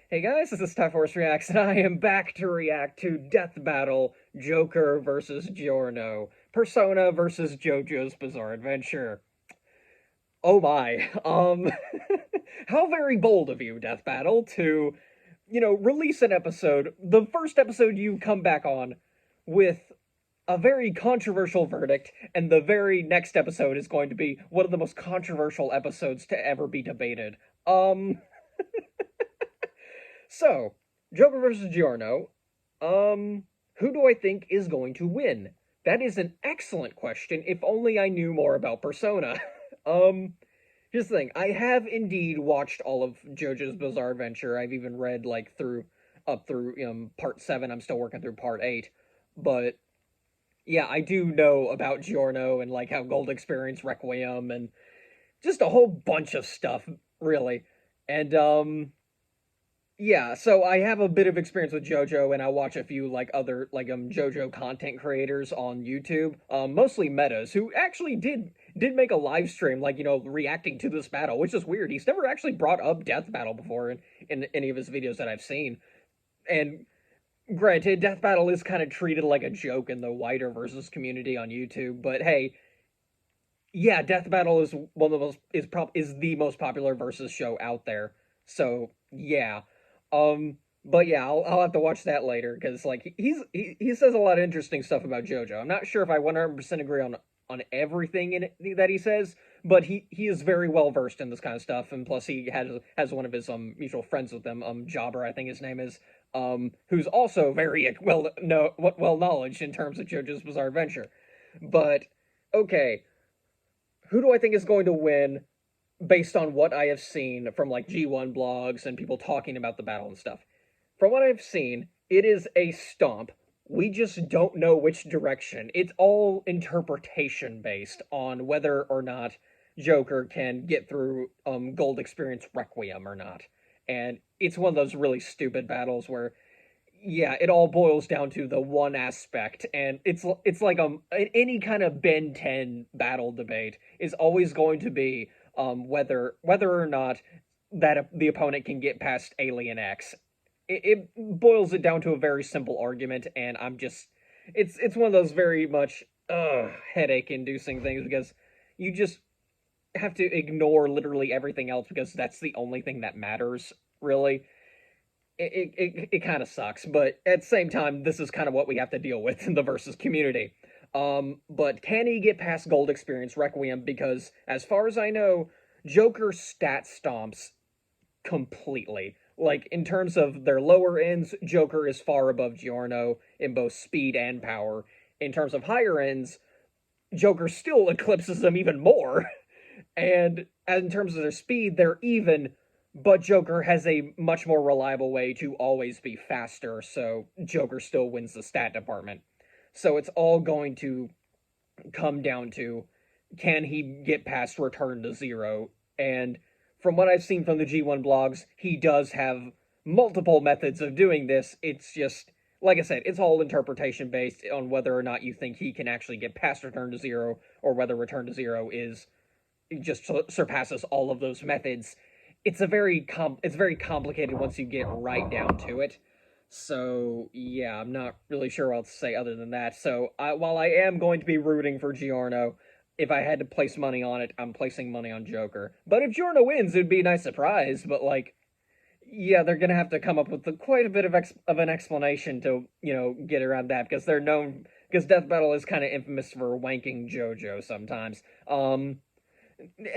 Hey guys, this is Star Force Reacts, and I am back to react to Death Battle, Joker versus Giorno, Persona versus JoJo's Bizarre Adventure. Oh my, how very bold of you, Death Battle, to, release an episode, the first episode you come back on, with a very controversial verdict, and the very next episode is going to be one of the most controversial episodes to ever be debated. Um, So, Joker versus Giorno. Who do I think is going to win? That is an excellent question. If only I knew more about Persona. um, Here's the thing. I have indeed watched all of JoJo's Bizarre Adventure. I've even read up through part 7. I'm still working through part 8. But yeah, I do know about Giorno and like how Gold experienced Requiem and just a whole bunch of stuff, really. And yeah, so I have a bit of experience with JoJo, and I watch a few like other JoJo content creators on YouTube, mostly metas, who actually did make a live stream, like reacting to this battle, which is weird. He's never actually brought up Death Battle before in any of his videos that I've seen. And granted, Death Battle is kind of treated like a joke in the wider versus community on YouTube, but hey, yeah, Death Battle is one of the most is the most popular versus show out there. So yeah, but yeah, I'll have to watch that later because like he says a lot of interesting stuff about JoJo. I'm not sure if I 100% agree on everything in it that he says, but he is very well versed in this kind of stuff, and plus he has one of his mutual friends with him, Jobber, I think his name is, who's also very well knowledge in terms of JoJo's Bizarre Adventure. But okay, who do I think is going to win based on what I have seen from like G1 blogs and people talking about the battle and stuff? From what I've seen, it is a stomp. We just don't know which direction. It's all interpretation based on whether or not Joker can get through Gold Experience Requiem or not. And it's one of those really stupid battles where yeah, it all boils down to the one aspect, and it's like any kind of Ben 10 battle debate is always going to be whether or not that the opponent can get past Alien X. It boils it down to a very simple argument, and it's one of those very much headache inducing things because you just have to ignore literally everything else because that's the only thing that matters really. It kind of sucks, but at the same time, this is kind of what we have to deal with in the versus community. But can he get past Gold Experience Requiem? Because as far as I know, Joker stat stomps completely. Like in terms of their lower ends, Joker is far above Giorno in both speed and power. In terms of higher ends, Joker still eclipses them even more. And in terms of their speed, they're even, but Joker has a much more reliable way to always be faster, so Joker still wins the stat department. So it's all going to come down to can he get past return to zero? And from what I've seen from the G1 blogs, he does have multiple methods of doing this. It's just, like I said, it's all interpretation based on whether or not you think he can actually get past return to zero or whether return to zero is just surpasses all of those methods. It's very complicated once you get right down to it. So yeah, I'm not really sure what to say other than that. So while I am going to be rooting for Giorno, if I had to place money on it, I'm placing money on Joker. But if Giorno wins, it'd be a nice surprise. But like, yeah, they're gonna have to come up with quite a bit of an explanation to get around that because they're known because Death Battle is kind of infamous for wanking JoJo sometimes.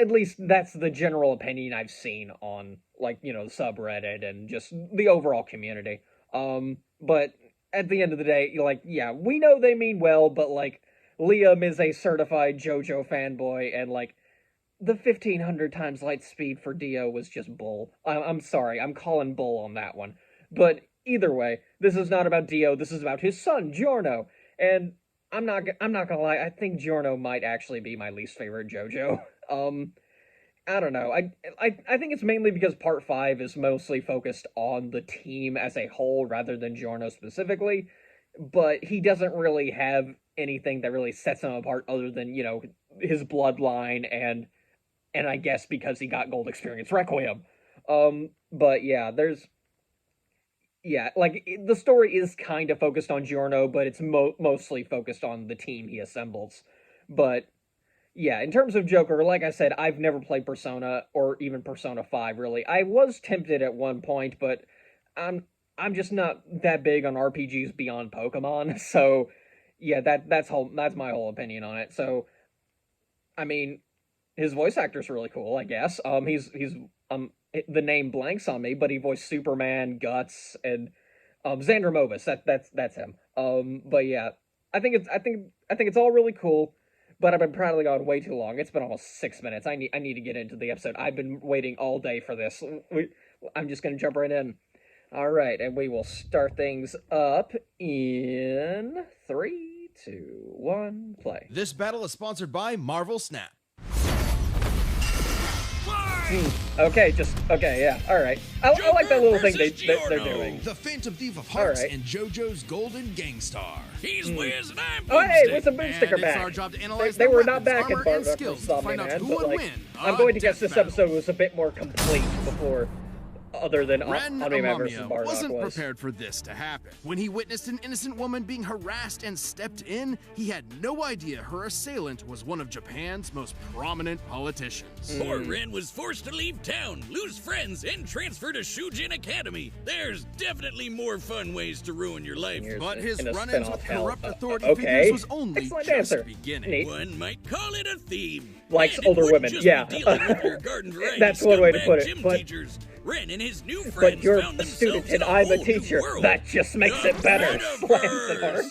At least that's the general opinion I've seen on like subreddit and just the overall community. But at the end of the day, you're like, yeah, we know they mean well, but like Liam is a certified JoJo fanboy, and like the 1500 times light speed for Dio was just bull. I'm sorry, I'm calling bull on that one. But either way, this is not about Dio. This is about his son Giorno, and I'm not gonna lie. I think Giorno might actually be my least favorite JoJo. Um, I don't know. I think it's mainly because Part 5 is mostly focused on the team as a whole rather than Giorno specifically, but he doesn't really have anything that really sets him apart other than, his bloodline and I guess because he got Gold Experience Requiem. But yeah, yeah, like the story is kind of focused on Giorno, but it's mostly focused on the team he assembles. But yeah, in terms of Joker, like I said, I've never played Persona or even Persona 5 really. I was tempted at one point, but I'm just not that big on RPGs beyond Pokemon. So yeah, that's my whole opinion on it. So I mean, his voice actor's really cool, I guess. He's the name blanks on me, but he voiced Superman, Guts, and Xander Movis. That's him. But yeah, I think it's all really cool. But I've been prattling on way too long. It's been almost 6 minutes. I need to get into the episode. I've been waiting all day for this. I'm just gonna jump right in. All right, and we will start things up in 3, 2, 1, play. This battle is sponsored by Marvel Snap. Okay, yeah, all right. I like that little thing they're doing. The Phantom Thief of Hearts right. and JoJo's Golden Gangstar. He's Wiz and I'm Oh, hey, Boomstick. with the Boomsticker back. It's our job to analyze They their were not weapons, back in armor, part and skills to Zombie find out Man, who but would like, win. I'm a going to guess death this battle. episode was a bit more complete before, other than Ren Omni-Man versus Amamiya Bardock wasn't was. prepared for this to happen. When he witnessed an innocent woman being harassed and stepped in, he had no idea her assailant was one of Japan's most prominent politicians. Poor Ren was forced to leave town, lose friends, and transfer to Shujin Academy. There's definitely more fun ways to ruin your life. But his in a run-ins spin-off with hell. corrupt authority Okay. figures was only Excellent just answer. beginning. Neat. One might call it a theme. Likes And it older wouldn't women, just yeah. be dealing with your garden variety That's one way to scumbag put it, gym but- teachers. Ren and his new But friends you're found a student themselves in and a I'm a whole new teacher. world. That just makes it better. Slams it hard.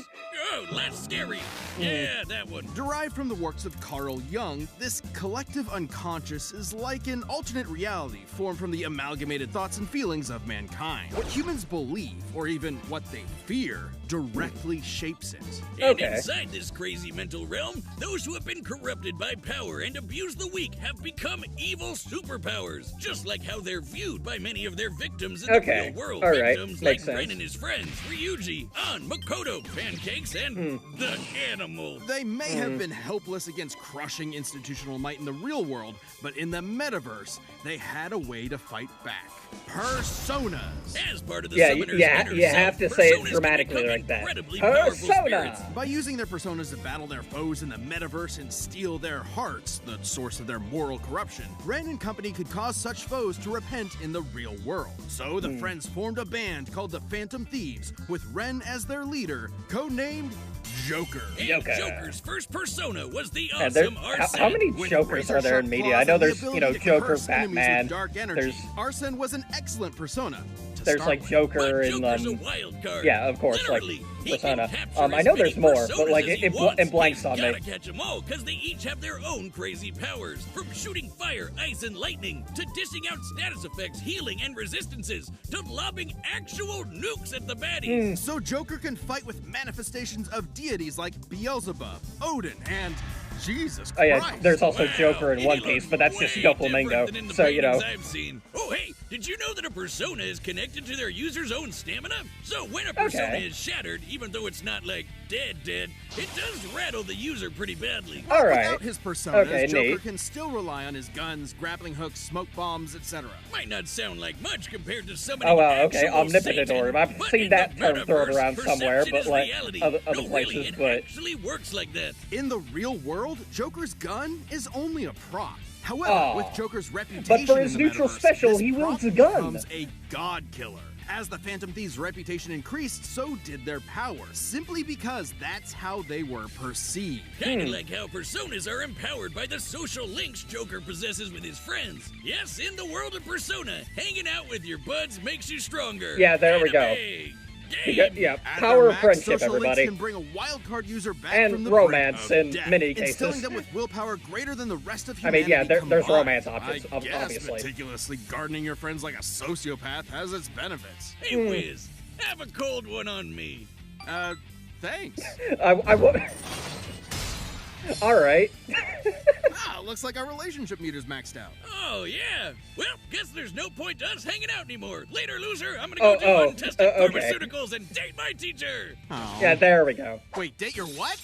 Oh, less scary. Yeah, that one. Derived from the works of Carl Jung, this collective unconscious is like an alternate reality formed from the amalgamated thoughts and feelings of mankind. What humans believe, or even what they fear, directly shapes it. And Okay. inside this crazy mental realm, those who have been corrupted by power and abuse the weak have become evil superpowers, just like how they're viewed by many of their victims in the Okay. real world. All right. Victims Makes like Ren sense. and his friends, Ryuji, An, Makoto, Pancakes, and the Animal. They may have been helpless against crushing institutional might in the real world, but in the metaverse, they had a way to fight back. Personas. As part of the Yeah, summoner's yeah, inner you have self, to say it personas can dramatically become like that. incredibly powerful Persona! spirits. By using their personas to battle their foes in the metaverse and steal their hearts, the source of their moral corruption, Ren and company could cause such foes to repent in the real world. So the friends formed a band called the Phantom Thieves, with Ren as their leader, codenamed Joker. And Joker. Joker's first persona was the Yeah, there- awesome how Arsene. many With Jokers are there in razor-sharp media? claws I know and the there's, ability to Joker, curse enemies with Batman. dark energy, There's Arsene was an excellent persona. to there's start like with. Joker But and Joker's a wild card. yeah, of course, like Literally, he Persona. can capture I as know many there's more, but personas like as he it wants. blanks He's on me. gotta catch them all, because they each have their own crazy powers. From shooting fire, ice, and lightning, to dishing out status effects, healing, and resistances, to lobbing actual nukes at the baddies. So Joker can fight with manifestations of deities like Beelzebub, Odin, and Jesus Oh yeah, Christ. there's also Wow, Joker in he One looks Piece, but that's just way Doflamingo. different than in the So you know, paintings I've seen. Oh hey, did you know that a persona is connected to their user's own stamina? So when a persona Okay. is shattered, even though it's not like dead, it does rattle the user pretty badly. all right. Without his personas, Okay, Joker neat. can still rely on his guns, grappling hooks, smoke bombs, etc. Might not sound like much compared to somebody. Oh wow, okay, actual omnipotent Satan, orb. I've but seen in that the term thrown metaverse, around somewhere, perception but is like reality. other No, places, really, it but actually works like that. In the real world, Joker's gun is only a prop. However, Aw. with Joker's reputation But for his in the neutral metaverse, special, this he prop wields a gun. becomes a god killer. As the Phantom Thieves' reputation increased, so did their power, simply because that's how they were perceived. Kinda like how personas are empowered by the social links Joker possesses with his friends. Yes, in the world of Persona, hanging out with your buds makes you stronger. Yeah, there we go. Anime, You game. got- yeah, At power their of max, friendship, social links everybody. can bring a wildcard user back And from the romance brink of in death, many cases. instilling them with willpower greater than the rest of I humanity mean, yeah, there's combined. romance options, I guess obviously. meticulously gardening your friends like a sociopath has its benefits. Hey, Wiz, have a cold one on me. Thanks. I will. All right. Ah, looks like our relationship meter's maxed out. Oh, yeah. Well, guess there's no point to us hanging out anymore. Later, loser. I'm gonna Oh, go do oh, untested okay. pharmaceuticals and date my teacher. Oh. Yeah, there we go. Wait, date your what?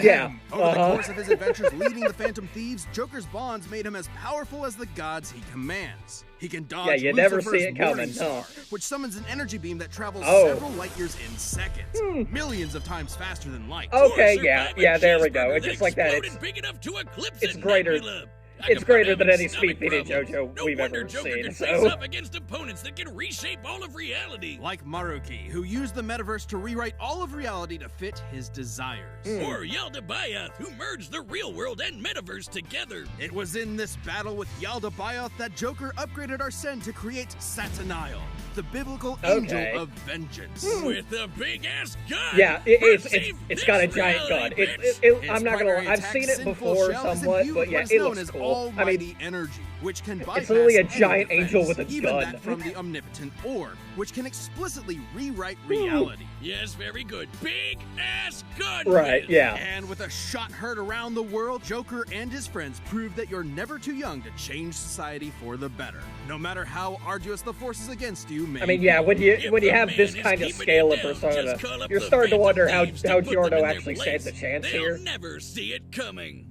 Yeah. Over the course of his adventures leading the Phantom Thieves, Joker's bonds made him as powerful as the gods he commands. He can dodge Yeah, you never Lucifer's see it coming, Morning Star, huh? which summons an energy beam that travels Oh. several light years in seconds, millions of times faster than light. Okay, Or yeah, survive a yeah, there we go. cheeseburger It's that just like that. exploded big enough to eclipse It's a greater- nebula. It's greater than any stomach speed-feeding problems. JoJo No we've wonder ever Joker seen, can so- face off against opponents that can reshape all of reality. Like Maruki, who used the metaverse to rewrite all of reality to fit his desires. Or Yaldabaoth, who merged the real world and metaverse together. It was in this battle with Yaldabaoth that Joker upgraded Arsene to create Sataniel, the biblical angel Okay. of vengeance. With a big ass gun. Yeah, Perceive it's got a this giant gun. reality, bitch. His I'm not gonna primary lie, I've attack, seen it Sinful before Shell, is somewhat, imbued but with yeah, what is it known looks as cool. almighty energy, which can bypass literally a any giant defense, angel with a even gun. that from the omnipotent orb, which can explicitly rewrite reality. Yes, very good. Big ass gun. Right, man. yeah. And with a shot heard around the world, Joker and his friends prove that you're never too young to change society for the better. No matter how arduous the forces against you may I mean, yeah, when If you the have man this is kind of keeping scale you of down, persona, just call up you're the starting to Phantom wonder how Thieves to put them Giorno in their actually place. stands a chance They'll here. never see it coming.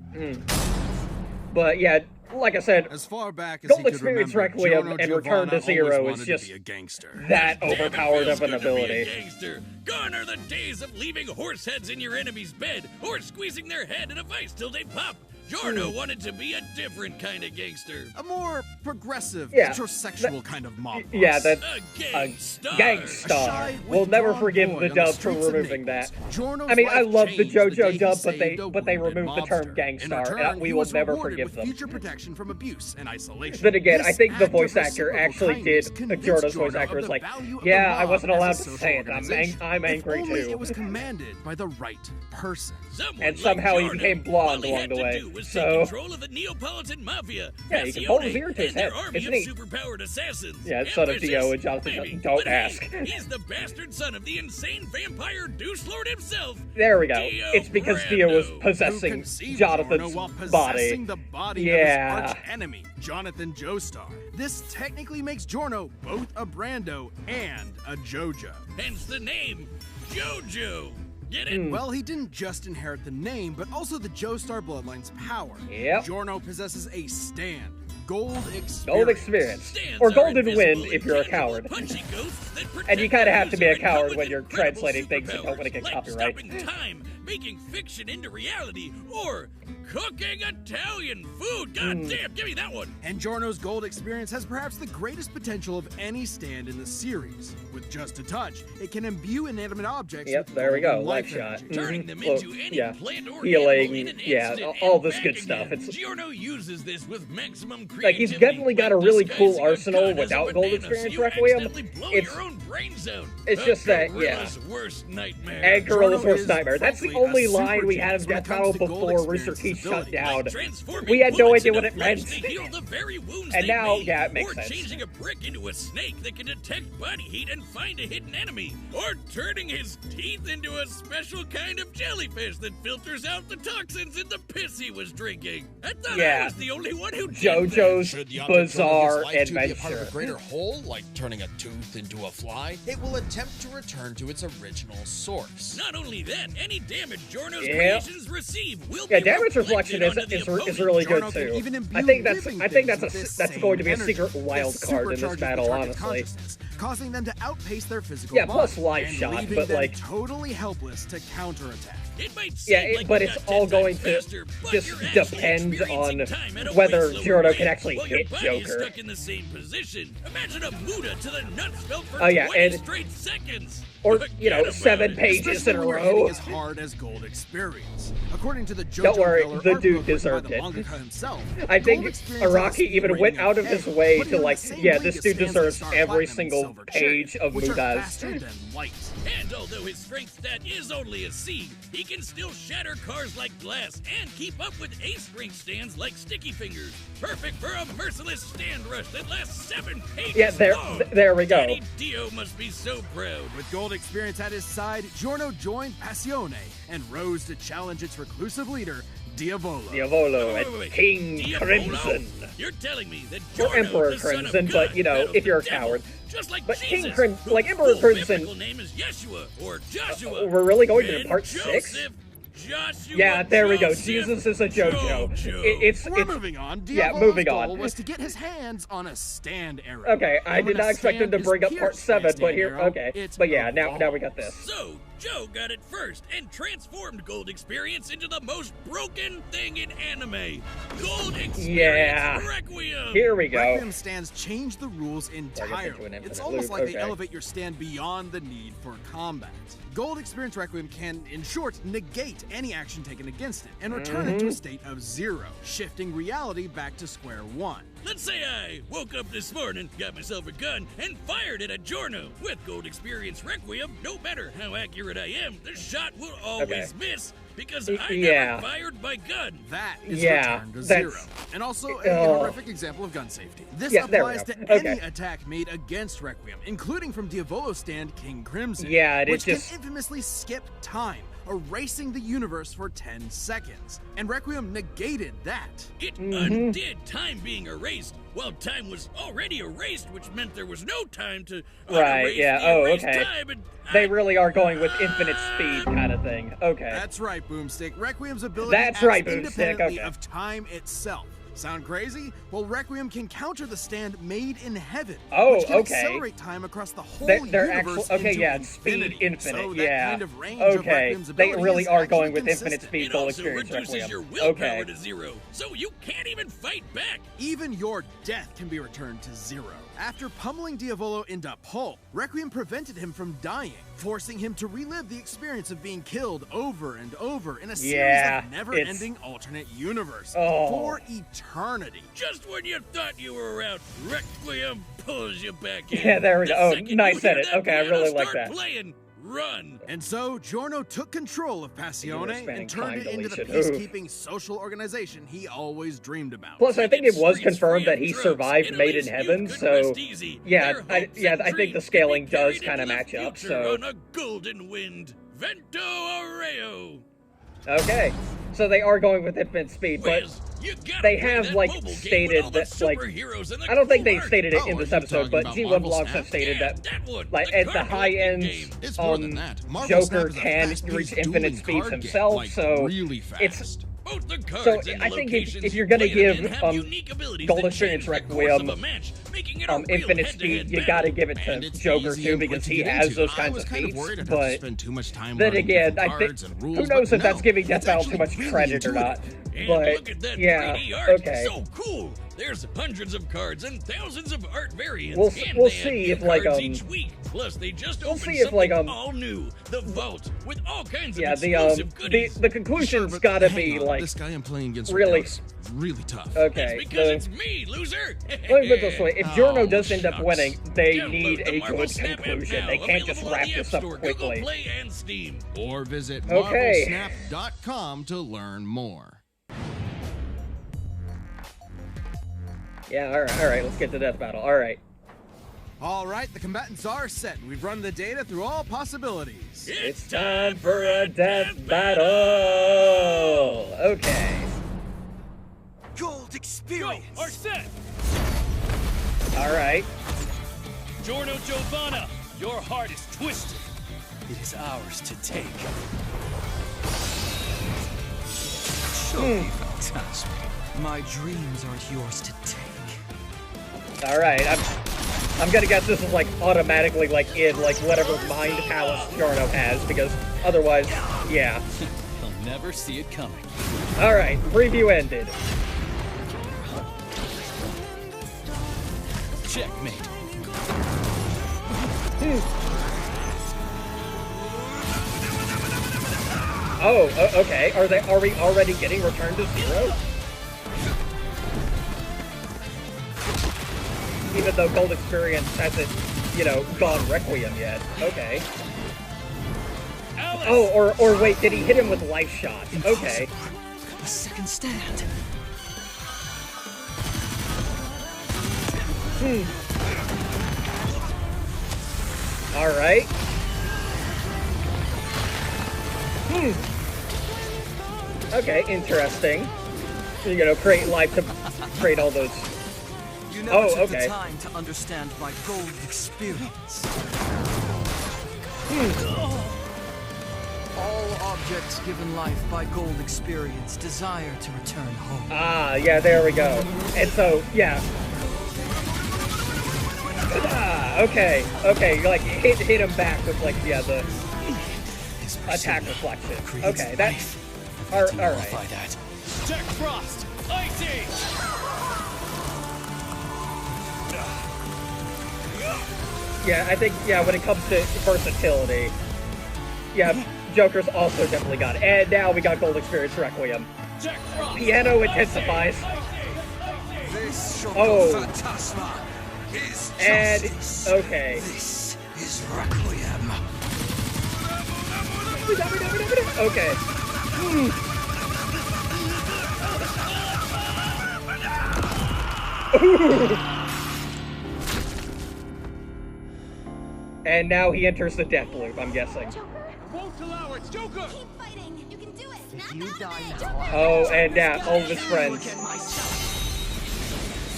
But yeah, like I said, As far back as Gold he could Experience remember, Requiem Giorno and Return to Giovanna Zero always is wanted to just be a gangster. that Damn, it overpowered feels of an good to be a ability. gangster. Gone are the days of leaving horse heads in your enemy's bed or squeezing their head in a vice till they pop. Giorno wanted to be a different kind of gangster. A more progressive, Yeah, heterosexual kind of mob boss. Yeah, that A a gangstar. gangstar. shy, We'll never withdrawn forgive boy the on dub for streets of removing that. Naples. Giorno's I mean, I life love the changed the day JoJo he dub, saved a but they wounded removed the term mobster. gangstar, In and return, we he will was never rewarded forgive with them. future protection from abuse and isolation. Then again, I This think the act of voice actor reciprocal actually kindness did. convinced Giorno's voice Giorno actor of was the like, value of yeah, the I wasn't mob allowed as a to social say it. organization. I'm angry If only too. it was commanded by the right person. Someone And like somehow he Giorno, became blonde all he along had the to way. do was So- take control of the Neapolitan mafia, Yeah, he can pull his Passione, ear to his and their head. army Isn't of he? superpowered assassins. Yeah, it's son of Ambitious? Dio and Jonathan. Maybe, Don't but hey, ask. he's the bastard son of the insane vampire douche lord himself. There we go. Dio It's because Dio was Brando. Who possessing conceived Giorno Jonathan's while body. possessing the body Yeah. of his arch enemy, Jonathan Joestar. This technically makes Giorno both a Brando and a JoJo. Hence the name, JoJo. Get it? Well, he didn't just inherit the name, but also the Joestar bloodline's power. Yep. Giorno possesses a stand, gold experience. Gold experience. Stands Or are golden invisible, wind if you're a intangible, coward. punchy ghosts that And you protect kinda the have to be a user and come coward with when you're incredible translating things that don't superpowers, wanna get like copyright. stopping time, making fiction into reality, or cooking Italian food. God Hmm. damn, give me that one. And Giorno's gold experience has perhaps the greatest potential of any stand in the series. With just a touch, it can imbue inanimate objects Yep, with there we go. golden Life life shot. energy. Turning Mhm. them Well, into any yeah. plant or Healing, animal in an yeah, instant all and this back good stuff. again. It's- Giorno uses this with maximum creativity. Like, he's definitely got a like really disguising cool a arsenal gun as a without gold banana experience so you Requiem. accidentally blow It's- your own brains out. it's A just that, yeah. gorilla's worst nightmare. And Gorilla's Giorno worst is, nightmare. That's the frankly, only a line we super had of genius when it Death comes Battle to gold before Rooster experience Teeth shut ability. down. Like transforming We had no bullets idea into what it flesh meant. to heal the very wounds And they now, made. yeah, it makes or sense. changing a brick into a snake that can detect body heat and find a hidden enemy. Or turning his teeth into a special kind of jellyfish that filters out the toxins in the piss he was drinking. I thought Yeah. I was the only one who did JoJo's Should the object turn bizarre his life to be a part of adventure. a greater whole, like turning a tooth into a fly, it will attempt to return to its original source. that. Not only that, any damage Giorno's Yep. creations receive will Yeah, be damage reflected reflection is onto the opponent. really good Giorno can too. even imbue I think that's living I think things that's with this that's going to be a same secret energy. wild This card in this supercharges battle, the target's honestly. consciousness, causing them to outpace their physical Yeah, bodies plus life and shot, leaving but, them like- totally helpless to counterattack. It might Yeah, seem like but you it's got all 10 going times to faster, but just you're actually depend experiencing on time at a whether way slower Giorno rate can actually while your hit body is Joker. stuck in the same position. Imagine a Muda to the nuts belt for Oh, yeah, 20 and- straight seconds. Or, Forget you know, about 7 it. pages Especially in a when you're hitting row. as hard as gold experience. According to the JoJo Don't worry, Miller the art dude book written deserved by the it. mangaka himself, I think gold experience has Araki a even speed went rating out of of his 10, way putting to him in like, the same yeah, league this as dude stands like deserves Star every Platinum and single Silver page Cherry, of which are Mudas. faster than light. And although his strength stat is only a C, he can still shatter cars like glass and keep up with ace strength stands like Sticky Fingers. Perfect for a merciless stand rush that lasts 7 pages Yeah, long. there we go. Daddy Dio must be so proud. With gold experience at his side, Giorno joined Passione and rose to challenge its reclusive leader, Diavolo. Diavolo Wait, and wait, wait. King Diavolo? Crimson. You're telling me that Or Giorno, Emperor the son of Crimson, but, God, you know, battled if you're the a devil, coward. just like But Jesus, King like whose Emperor full Crimson. biblical name is Yeshua or Joshua. We're really going to and part 6? Joseph. Joshua Yeah, there we go. Joseph Jesus is a JoJo. Jojo. We're moving on. Yeah, Diavolo's moving goal on. was to get his hands on a stand arrow. Okay, I did When a not expect him stand to is bring up part pierced by a 7, but stand here, arrow, okay. it But yeah, now we got evolves. this. So, Joe got it first and transformed Gold Experience into the most broken thing in anime. Gold Experience Yeah. Requiem! Here we go. Requiem stands change the rules into an entirely. infinite It's almost loop, like they okay. elevate your stand beyond the need for combat. Gold Experience Requiem can, in short, negate any action taken against it and return it to a state of 0, shifting reality back to square one. Let's say I woke up this morning, got myself a gun, and fired it at Giorno. With Gold Experience Requiem, no matter how accurate I am, the shot will always miss because I Yeah. never fired my gun. That is Yeah, returned to that's- 0. And also a Oh. horrific example of gun safety. This Yeah, there we applies go. to any Okay. attack made against Requiem, including from Diavolo's stand King Crimson. Yeah, it which just- can infamously skip time, erasing the universe for 10 seconds. And Requiem negated that. It undid time being erased, while time was already erased, which meant there was no time to Right, erase yeah, the oh, erased okay. time. And They I- really are going with infinite speed kind of thing. Okay. That's right, Boomstick. Requiem's ability That's acts right, Boomstick, independently okay. of time itself. Sound crazy? Well, Requiem can counter the stand made in heaven, Oh, which can okay. accelerate time across the whole They're universe actually okay. into Yeah, it's speed infinity. infinite. So that Yeah. kind of range of Okay. Requiem's They ability really is are actually going with infinite consistent. speed It gold also experience reduces Requiem. your willpower Okay. to 0, so you can't even fight back. Even your death can be returned to 0. After pummeling Diavolo into pulp, Requiem prevented him from dying, forcing him to relive the experience of being killed over and over in a series Yeah, of never-ending alternate universe Oh. for eternity. Just when you thought you were out, Requiem pulls you back in. Yeah, there we The go. Oh, second nice you hear edit. that Okay, I piano really like start that. Playing, run. And so, Giorno took control of Passione spanning and turned time it into the deletion. peacekeeping social organization he always dreamed about. Plus, I think it was Streets confirmed free that of he drugs. survived Italy's Made in youth Heaven, could so rest easy. yeah, Their I hopes think and the dreams scaling could be does carried kind of into match the up. future So on a golden wind. Vento Areo. okay, so they are going with infinite speed, but Wiz, you gotta they play have, that like, mobile game with stated all the that, like, superheroes and the I don't think cool they art. stated it Oh, in are this you episode, talking but about G1 Marvel Vlogs Snap? have stated Yeah, that, one, like, the at the card high collecting ends, game. It's more than that. Marvel Joker Snap is a can fast-paced reach dueling infinite speeds card game, himself, like, so really fast. it's Both the cards So, and I think if locations you're gonna you play them give, in have unique abilities Gold that Experience change the course Requiem, of a match, making it a real infinite head-to-head speed, you battle. gotta give it And to it's Joker easy too and because quick to he get has into. those I kinds was of kind of feats, worried I'd have to but spend too much time then learning again, different I think cards and rules, who knows but if that's no, giving it's Death Battle too actually much really credit or not. intuitive. And But look at that yeah, 3D art. okay. So cool. There's hundreds of cards and thousands of art variants. We'll and we'll they add see new if, like, cards each week. Plus, they just we'll opened see if, like, something all new. The Vault with all kinds yeah, of the exclusive goodies. the conclusion's Sure, but gotta hang be on, like this guy I'm playing against really- right now is really tough. okay. It's because the- it's me, loser. Let me put it this way: if Giorno Oh, does end up shucks. winning, they Download need the a Marvel good Snap app conclusion. now, They can't just available on wrap the App this up Store, quickly. Google Play and Steam. Or visit Okay. marvelsnap.com to learn more. Yeah, all right. Let's get to Death Battle. All right. All right, the combatants are set. We've run the data through all possibilities. It's time for a death battle. Okay. Gold experience. Go, are set. All right. Giorno Giovanna, your heart is twisted. It is ours to take. Show me if you touch me. My dreams aren't yours to take. All right. I'm gonna guess this is like automatically like in like whatever mind palace Giorno has because otherwise, yeah. He'll never see it coming. All right. Preview ended. Checkmate. Oh, okay. Are we already getting returned to 0? Even though Gold Experience hasn't, gone Requiem yet. Okay. Alice. Oh, or wait, did he hit him with life shots? Okay. A second stand. All right. Okay, interesting. Create life to create all those. You never Oh, took okay. the time to understand my gold experience. All objects given life by gold experience desire to return home. Ah, yeah, there we go. And so, yeah. Ah, okay, like, hit him back with, like, yeah, the attack reflection. Okay, that's... Alright. That. Jack Frost! Icy! Yeah, I think, yeah, when it comes to versatility, yeah, Joker's also definitely got it. And now we got Gold Experience Requiem. Jack Frost! Piano intensifies. This Oh. Phantasma is And, justice. okay. This is Requiem. Okay. And now he enters the death loop, I'm guessing. Won't allow it! Joker! Keep fighting. You can do it. Snap you out of die it. now, Joker. Oh, and now all of his friends.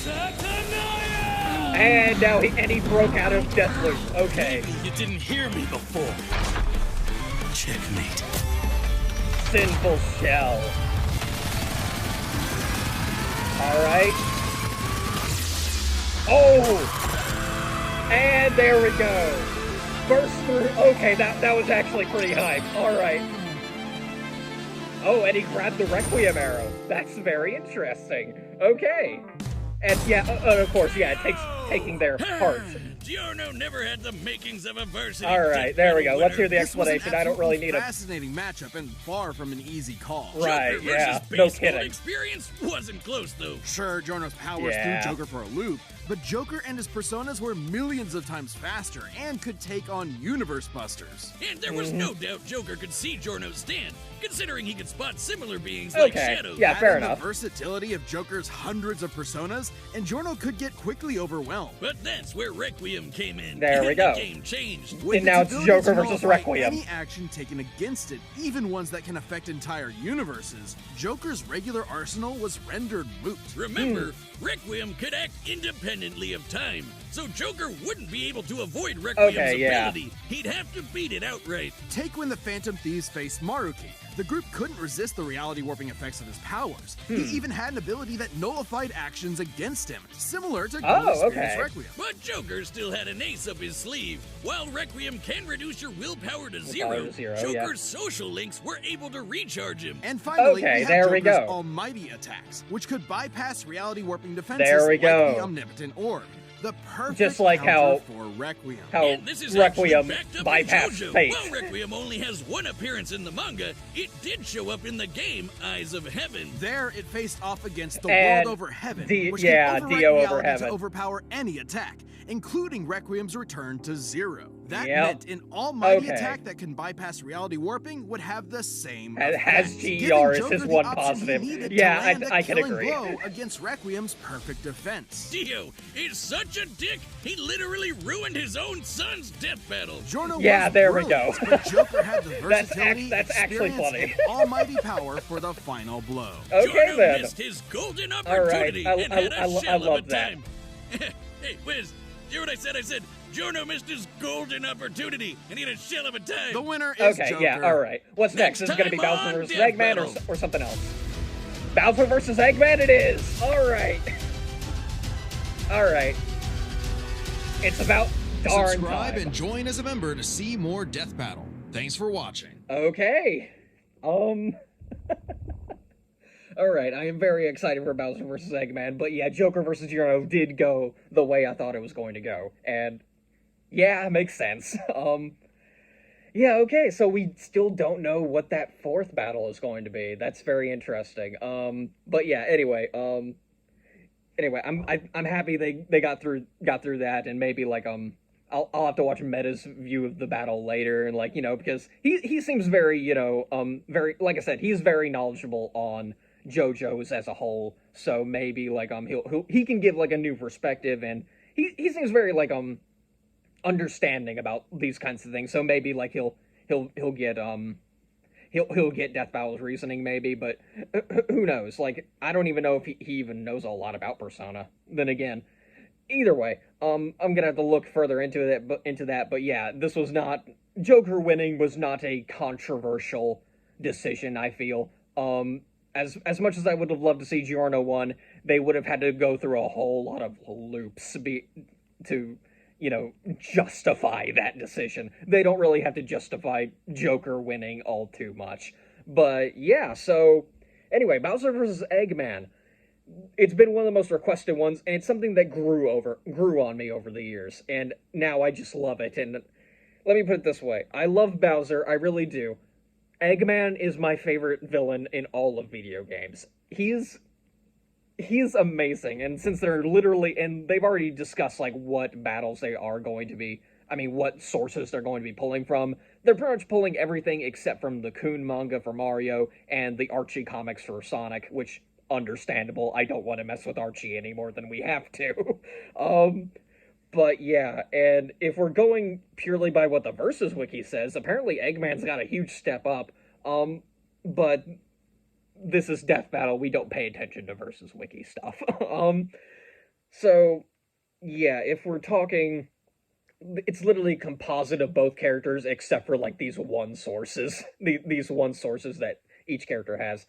Satanaya! And now he broke out of death loop. Okay. You didn't hear me before. Checkmate. Sinful shell. Alright. Oh! And there we go. Burst through. Okay, that was actually pretty hype. Alright. Oh, and he grabbed the Requiem arrow. That's very interesting. Okay. And yeah, of course, yeah, it takes taking their hearts. Giorno never had the makings of a varsity. Alright, there we go. Let's hear the This was an explanation. I don't really need a... fascinating matchup and far from an easy call. Right, Joker yeah, versus no baseball kidding. experience wasn't close though. Sure, Giorno's powers Yeah. threw Joker for a loop, but Joker and his personas were millions of times faster and could take on universe busters. And there was no doubt Joker could see Giorno's stand, considering he could spot similar beings like Okay, shadows. yeah, fair Add in enough. the versatility of Joker's hundreds of personas, and Giorno could get quickly overwhelmed. But that's where Requiem came in. There we and go. The game changed. With And now its it's ability Joker to versus nullify Requiem. Any action taken against it, even ones that can affect entire universes, Joker's regular arsenal was rendered moot. Remember, Requiem could act independently of time, so Joker wouldn't be able to avoid Requiem's Okay, yeah. ability. He'd have to beat it outright. Take when the Phantom Thieves faced Maruki. The group couldn't resist the reality warping effects of his powers. He even had an ability that nullified actions against him, similar to Gold Oh, Experience okay. Requiem. But Joker still had an ace up his sleeve. While Requiem can reduce your willpower to Willpower zero, to zero, Joker's yeah. social links were able to recharge him. And finally, Okay, we have there we Joker's go. almighty attacks, which could bypass reality warping defenses There we like go. the Omnipotent Orb. The perfect Just like counter for Requiem. how And this is Requiem actually backed up bypassed in JoJo. fate. While Requiem only has one appearance in the manga, it did show up in the game Eyes of Heaven. There, it faced off against the And world over heaven, D- which yeah, can overwrite Dio over reality heaven. to overpower any attack, including Requiem's return to zero. That Yep. meant an almighty Okay. attack that can bypass reality warping would have the same Has effect, GER giving is Joker his the one option positive. he needed Yeah, to land I a can killing agree. blow against Requiem's perfect defense. Dio is such a dick, he literally ruined his own son's death battle. Giorno Yeah, was there we brilliant, go. but Joker had the That's versatility, that's actually experience, funny. and almighty power for the final blow. Okay Giorno then. missed his golden right, opportunity I- and I- had a I lo- I shell of love a that. time. Hey, Wiz, hear what I said? I said Giorno missed his golden opportunity and he had a shell of a time. The winner is Okay, Joker. yeah, alright. What's next? Is it gonna be time Bowser on versus Death Eggman Battle. or something else? Bowser versus Eggman it is! Alright. Alright. It's about darn Subscribe time. and join as a member to see more Death Battle. Thanks for watching. Okay. Alright, I am very excited for Bowser vs. Eggman, but yeah, Joker vs. Giorno did go the way I thought it was going to go. And yeah, it makes sense. Yeah, okay, so we still don't know what that fourth battle is going to be. That's very interesting. But yeah, anyway, I'm happy they got through that, and maybe like I'll have to watch Meta's view of the battle later, and like, you know, because he seems very, you know, very, like I said, he's very knowledgeable on JoJo's as a whole, so maybe like he can give like a new perspective, and he seems very like understanding about these kinds of things, so maybe like he'll get he'll get Death Battle's reasoning maybe, but who knows? Like, I don't even know if he even knows a lot about Persona. Then again, either way, I'm gonna have to look further into that. But yeah, this was not Joker winning was not a controversial decision. I feel. As much as I would have loved to see Giorno won, they would have had to go through a whole lot of loops to justify that decision. They don't really have to justify Joker winning all too much. But yeah, so anyway, Bowser versus Eggman. It's been one of the most requested ones, and it's something that grew on me over the years, and now I just love it. And let me put it this way: I love Bowser, I really do. Eggman is my favorite villain in all of video games. He's amazing, and since they're literally, and they've already discussed like what battles they are going to be, I mean what sources they're going to be pulling from. They're pretty much pulling everything except from the Kun manga for Mario and the Archie comics for Sonic, which understandable. I don't want to mess with Archie any more than we have to. But yeah, and if we're going purely by what the Versus Wiki says, apparently Eggman's got a huge step up. But this is Death Battle. We don't pay attention to Versus Wiki stuff. So yeah, if we're talking, it's literally a composite of both characters except for like these one sources, these one sources that each character has.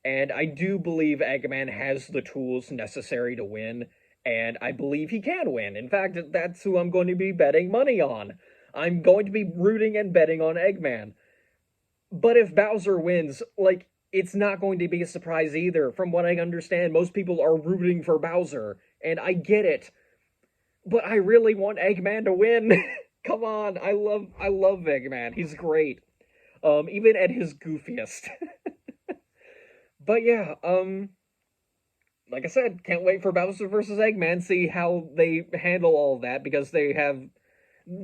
And I do believe Eggman has the tools necessary to win, and I believe he can win. In fact, that's who I'm going to be betting money on. I'm going to be rooting and betting on Eggman. But if Bowser wins, like, it's not going to be a surprise either. From what I understand, most people are rooting for Bowser, and I get it. But I really want Eggman to win. Come on, I love Eggman. He's great. Even at his goofiest. But yeah, like I said, can't wait for Bowser versus Eggman, see how they handle all of that, because they have...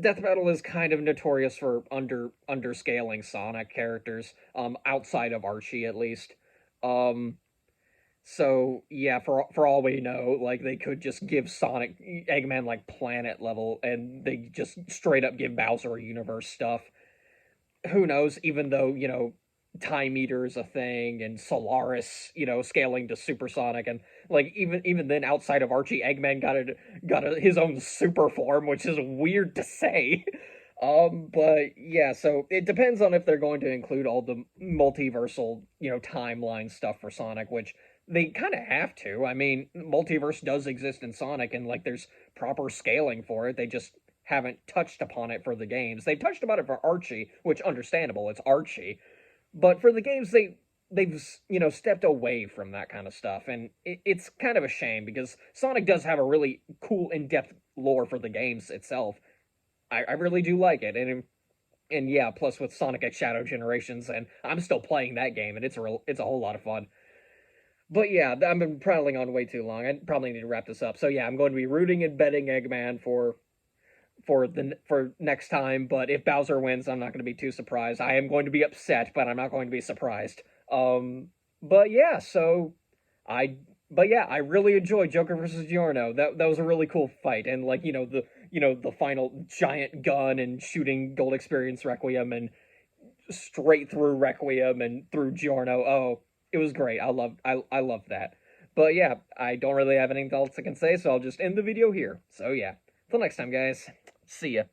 Death Battle is kind of notorious for underscaling Sonic characters, outside of Archie at least. So yeah, for all we know, like they could just give Eggman like planet level, and they just straight up give Bowser universe stuff. Who knows? Even though Time Eater is a thing, and Solaris, scaling to supersonic, and like even then, outside of Archie, Eggman got his own super form, which is weird to say. But yeah, so it depends on if they're going to include all the multiversal, timeline stuff for Sonic, which they kind of have to. I mean, multiverse does exist in Sonic, and like there's proper scaling for it. They just haven't touched upon it for the games. They've touched about it for Archie, which understandable. It's Archie. But for the games, they've stepped away from that kind of stuff, and it's kind of a shame, because Sonic does have a really cool, in-depth lore for the games itself. I really do like it, and yeah, plus with Sonic X Shadow Generations, and I'm still playing that game, and it's a whole lot of fun. But yeah, I've been prattling on way too long. I probably need to wrap this up. So yeah, I'm going to be rooting and betting Eggman for next time, but if Bowser wins, I'm not going to be too surprised. I am going to be upset, but I'm not going to be surprised. But yeah, I really enjoyed Joker versus Giorno. That was a really cool fight, and like the final giant gun and shooting Gold Experience Requiem and straight through Requiem and through Giorno. Oh, it was great. I love that. But yeah, I don't really have anything else I can say, so I'll just end the video here. So yeah, till next time, guys. See ya.